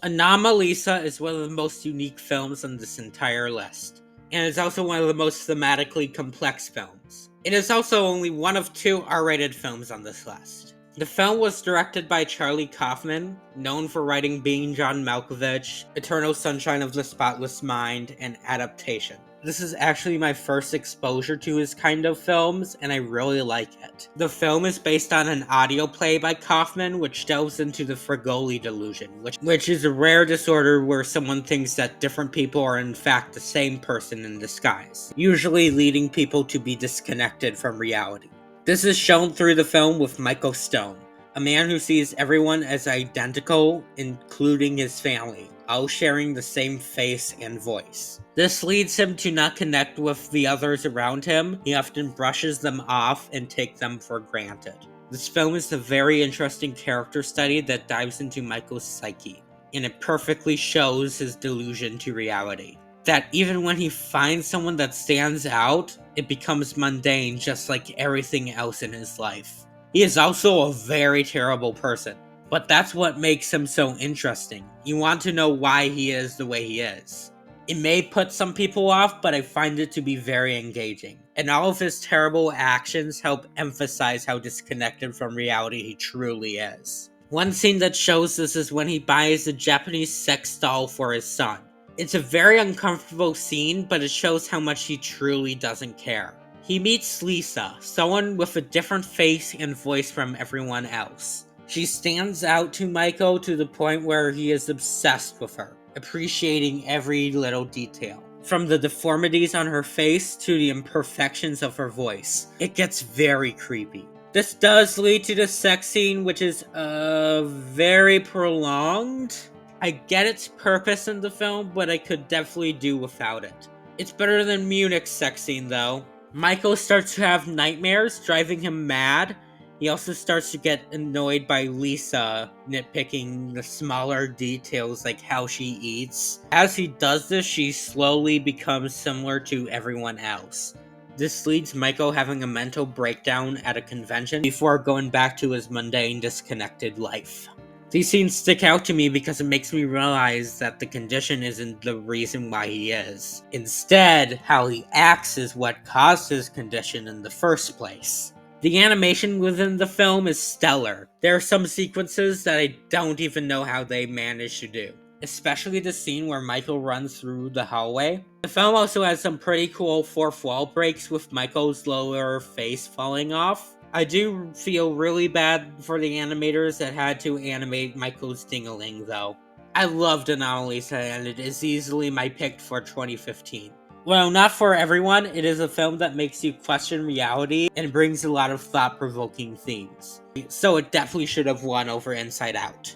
Anomalisa is one of the most unique films on this entire list, and is also one of the most thematically complex films. It is also only one of 2 R-rated films on this list. The film was directed by Charlie Kaufman, known for writing Being John Malkovich, Eternal Sunshine of the Spotless Mind, and Adaptation. This is actually my first exposure to his kind of films, and I really like it. The film is based on an audio play by Kaufman, which delves into the Frigoli delusion, which is a rare disorder where someone thinks that different people are in fact the same person in disguise, usually leading people to be disconnected from reality. This is shown through the film with Michael Stone, a man who sees everyone as identical, including his family, all sharing the same face and voice. This leads him to not connect with the others around him. He often brushes them off and takes them for granted. This film is a very interesting character study that dives into Michael's psyche, and it perfectly shows his delusion to reality. That even when he finds someone that stands out, it becomes mundane just like everything else in his life. He is also a very terrible person, but that's what makes him so interesting. You want to know why he is the way he is. It may put some people off, but I find it to be very engaging. And all of his terrible actions help emphasize how disconnected from reality he truly is. One scene that shows this is when he buys a Japanese sex doll for his son. It's a very uncomfortable scene, but it shows how much he truly doesn't care. He meets Lisa, someone with a different face and voice from everyone else. She stands out to Michael to the point where he is obsessed with her, appreciating every little detail. From the deformities on her face to the imperfections of her voice. It gets very creepy. This does lead to the sex scene, which is very prolonged. I get its purpose in the film, but I could definitely do without it. It's better than Munich's sex scene though. Michael starts to have nightmares, driving him mad. He also starts to get annoyed by Lisa nitpicking the smaller details like how she eats. As he does this, she slowly becomes similar to everyone else. This leads Michael having a mental breakdown at a convention before going back to his mundane, disconnected life. These scenes stick out to me because it makes me realize that the condition isn't the reason why he is. Instead, how he acts is what caused his condition in the first place. The animation within the film is stellar. There are some sequences that I don't even know how they managed to do. Especially the scene where Michael runs through the hallway. The film also has some pretty cool fourth wall breaks with Michael's lower face falling off. I do feel really bad for the animators that had to animate Michael's ding-a-ling though. I loved Anomalisa and it is easily my pick for 2015. Well, not for everyone, it is a film that makes you question reality and brings a lot of thought-provoking themes. So it definitely should have won over Inside Out.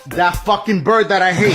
That fucking bird that I hate.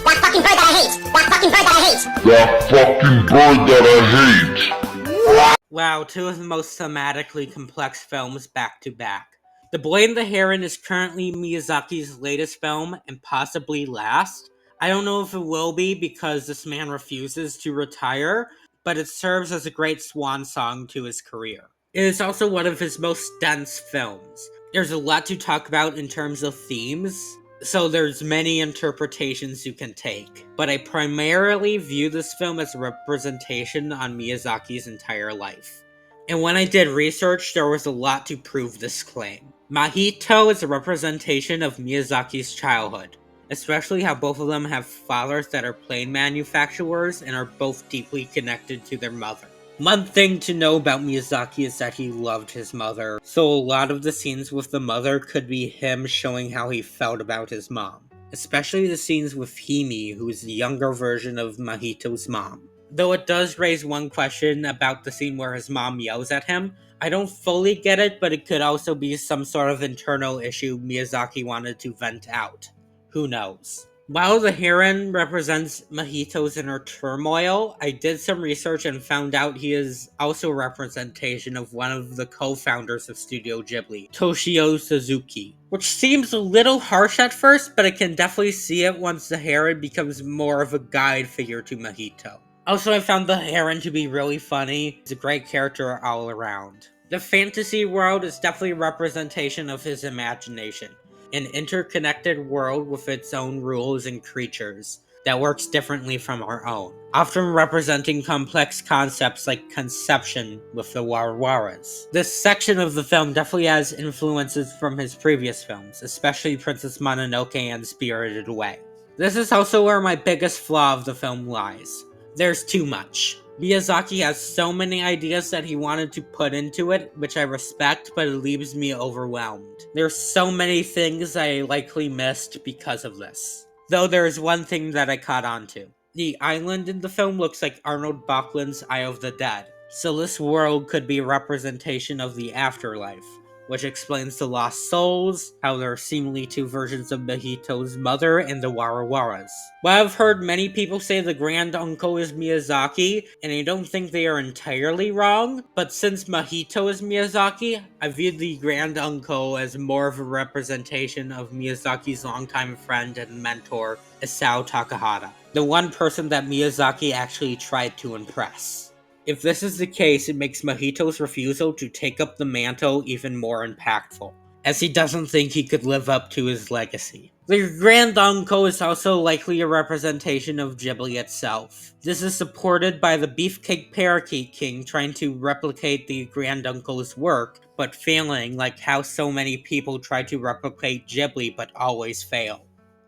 That fucking bird that I hate. That fucking bird that I hate. That fucking bird that I hate. Wow, two of the most thematically complex films back to back. The Boy and the Heron is currently Miyazaki's latest film and possibly last. I don't know if it will be because this man refuses to retire, but it serves as a great swan song to his career. It is also one of his most dense films. There's a lot to talk about in terms of themes, so there's many interpretations you can take. But I primarily view this film as a representation on Miyazaki's entire life. And when I did research, there was a lot to prove this claim. Mahito is a representation of Miyazaki's childhood, especially how both of them have fathers that are plane manufacturers and are both deeply connected to their mother. One thing to know about Miyazaki is that he loved his mother, so a lot of the scenes with the mother could be him showing how he felt about his mom. Especially the scenes with Himi, who is the younger version of Mahito's mom. Though it does raise one question about the scene where his mom yells at him. I don't fully get it, but it could also be some sort of internal issue Miyazaki wanted to vent out. Who knows? While the heron represents Mahito's inner turmoil, I did some research and found out he is also a representation of one of the co-founders of Studio Ghibli, Toshio Suzuki. Which seems a little harsh at first, but I can definitely see it once the heron becomes more of a guide figure to Mahito. Also, I found the heron to be really funny. He's a great character all around. The fantasy world is definitely a representation of his imagination. An interconnected world with its own rules and creatures that works differently from our own, often representing complex concepts like conception with the Warawaras. This section of the film definitely has influences from his previous films, especially Princess Mononoke and Spirited Away. This is also where my biggest flaw of the film lies. There's too much. Miyazaki has so many ideas that he wanted to put into it, which I respect, but it leaves me overwhelmed. There's so many things I likely missed because of this. Though there's one thing that I caught on to. The island in the film looks like Arnold Böcklin's Eye of the Dead, so this world could be a representation of the afterlife, which explains the lost souls, how there are seemingly two versions of Mahito's mother and the Warawaras. While I've heard many people say the grand uncle is Miyazaki, and I don't think they are entirely wrong, but since Mahito is Miyazaki, I view the grand uncle as more of a representation of Miyazaki's longtime friend and mentor, Isao Takahata, the one person that Miyazaki actually tried to impress. If this is the case, it makes Mahito's refusal to take up the mantle even more impactful, as he doesn't think he could live up to his legacy. The Grand Uncle is also likely a representation of Ghibli itself. This is supported by the Beefcake Parakeet King trying to replicate the Grand Uncle's work, but failing, like how so many people try to replicate Ghibli but always fail.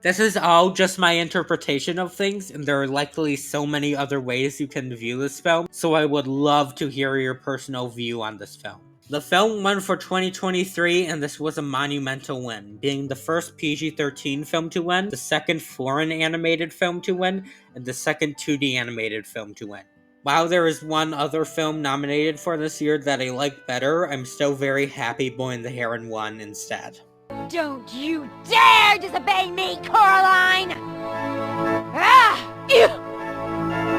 This is all just my interpretation of things, and there are likely so many other ways you can view this film, so I would love to hear your personal view on this film. The film won for 2023, and this was a monumental win, being the first PG-13 film to win, the second foreign animated film to win, and the second 2D animated film to win. While there is one other film nominated for this year that I like better, I'm still very happy Boy and the Heron won instead. Don't you dare disobey me, Coraline! Ah! Ew!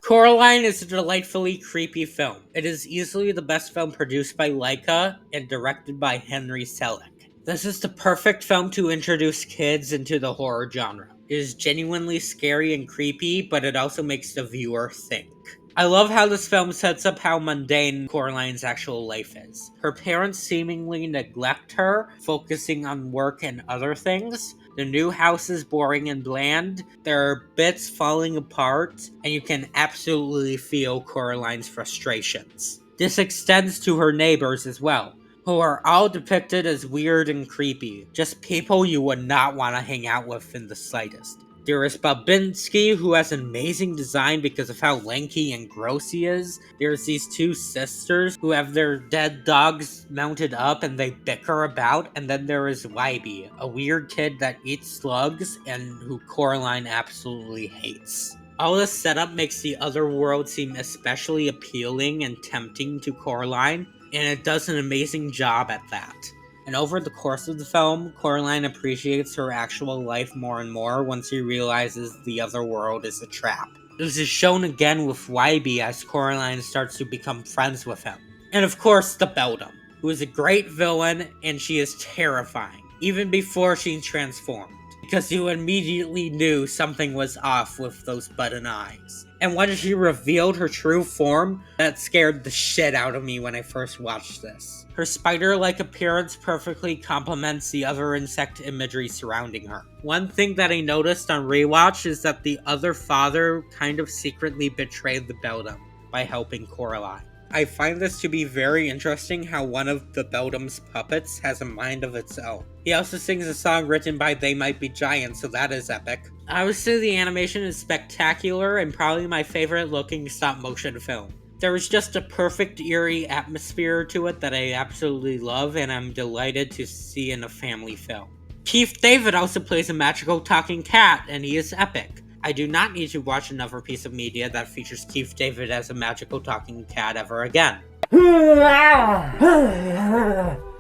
Coraline is a delightfully creepy film. It is easily the best film produced by Laika and directed by Henry Selick. This is the perfect film to introduce kids into the horror genre. It is genuinely scary and creepy, but it also makes the viewer think. I love how this film sets up how mundane Coraline's actual life is. Her parents seemingly neglect her, focusing on work and other things. The new house is boring and bland, there are bits falling apart, and you can absolutely feel Coraline's frustrations. This extends to her neighbors as well, who are all depicted as weird and creepy, just people you would not want to hang out with in the slightest. There is Babinski, who has an amazing design because of how lanky and gross he is. There's these two sisters who have their dead dogs mounted up and they bicker about. And then there is Wybie, a weird kid that eats slugs and who Coraline absolutely hates. All this setup makes the other world seem especially appealing and tempting to Coraline, and it does an amazing job at that. And over the course of the film, Coraline appreciates her actual life more and more once she realizes the other world is a trap. This is shown again with Wybie as Coraline starts to become friends with him. And of course, the Beldam, who is a great villain, and she is terrifying, even before she transformed, because you immediately knew something was off with those button eyes. And when she revealed her true form, that scared the shit out of me when I first watched this. Her spider-like appearance perfectly complements the other insect imagery surrounding her. One thing that I noticed on rewatch is that the other father kind of secretly betrayed the Beldam by helping Coraline. I find this to be very interesting how one of the Beldam's puppets has a mind of its own. He also sings a song written by They Might Be Giants, so that is epic. Obviously, the animation is spectacular and probably my favorite looking stop-motion film. There is just a perfect eerie atmosphere to it that I absolutely love, and I'm delighted to see in a family film. Keith David also plays a magical talking cat, and he is epic. I do not need to watch another piece of media that features Keith David as a magical talking cat ever again. Did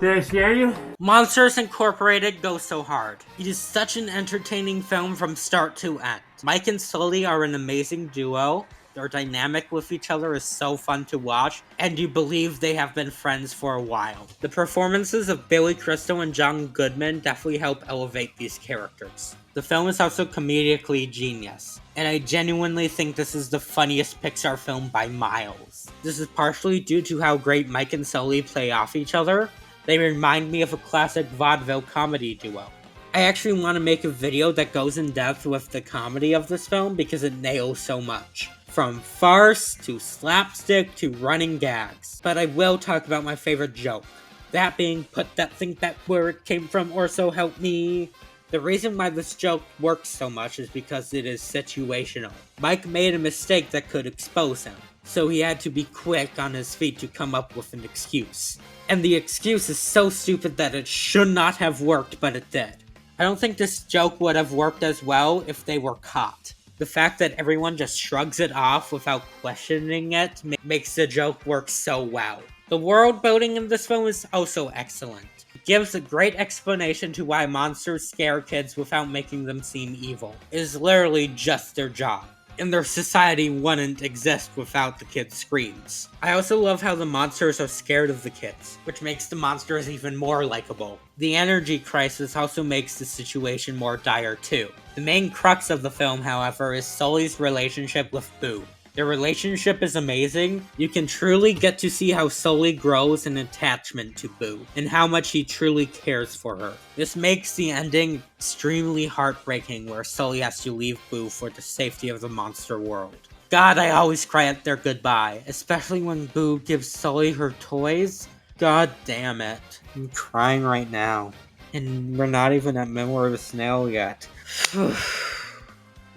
I scare you? Monsters Incorporated goes so hard. It is such an entertaining film from start to end. Mike and Sully are an amazing duo. Their dynamic with each other is so fun to watch, and you believe they have been friends for a while. The performances of Billy Crystal and John Goodman definitely help elevate these characters. The film is also comedically genius, and I genuinely think this is the funniest Pixar film by miles. This is partially due to how great Mike and Sully play off each other. They remind me of a classic vaudeville comedy duo. I actually want to make a video that goes in depth with the comedy of this film because it nails so much. From farce to slapstick to running gags. But I will talk about my favorite joke. That being, put that thing back where it came from or so help me. The reason why this joke works so much is because it is situational. Mike made a mistake that could expose him, so he had to be quick on his feet to come up with an excuse. And the excuse is so stupid that it should not have worked, but it did. I don't think this joke would have worked as well if they were caught. The fact that everyone just shrugs it off without questioning it makes the joke work so well. The world building in this film is also excellent. It gives a great explanation to why monsters scare kids without making them seem evil. It is literally just their job, and their society wouldn't exist without the kids' screams. I also love how the monsters are scared of the kids, which makes the monsters even more likable. The energy crisis also makes the situation more dire too. The main crux of the film, however, is Sully's relationship with Boo. Their relationship is amazing. You can truly get to see how Sully grows an attachment to Boo, and how much he truly cares for her. This makes the ending extremely heartbreaking, where Sully has to leave Boo for the safety of the monster world. God, I always cry at their goodbye, especially when Boo gives Sully her toys. God damn it. I'm crying right now. And we're not even at Memory of a Snail yet.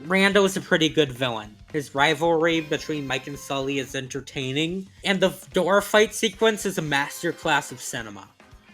Rando is a pretty good villain. His rivalry between Mike and Sully is entertaining, and the door fight sequence is a masterclass of cinema.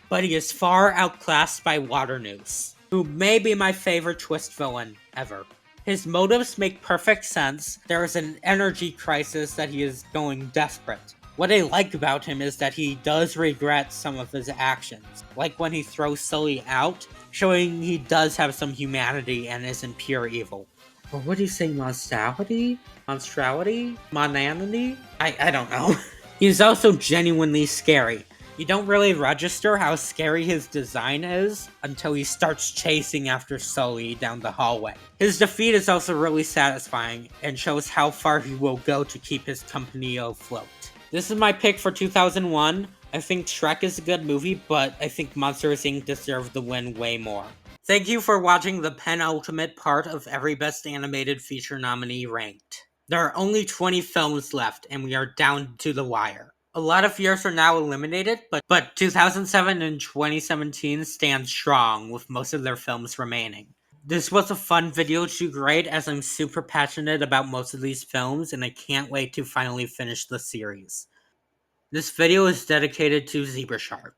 But he is far outclassed by Waternoose, who may be my favorite twist villain ever. His motives make perfect sense. There is an energy crisis that he is going desperate. What I like about him is that he does regret some of his actions, like when he throws Sully out, showing he does have some humanity and isn't pure evil. Or what do you say, monstrality? Monstrality? Monanity? I don't know. He's also genuinely scary. You don't really register how scary his design is until he starts chasing after Sully down the hallway. His defeat is also really satisfying and shows how far he will go to keep his company afloat. This is my pick for 2001. I think Shrek is a good movie, but I think Monsters Inc. deserved the win way more. Thank you for watching the penultimate part of every Best Animated Feature nominee ranked. There are only 20 films left, and we are down to the wire. A lot of years are now eliminated, but 2007 and 2017 stand strong with most of their films remaining. This was a fun video to grade as I'm super passionate about most of these films and I can't wait to finally finish the series. This video is dedicated to Zebrashark.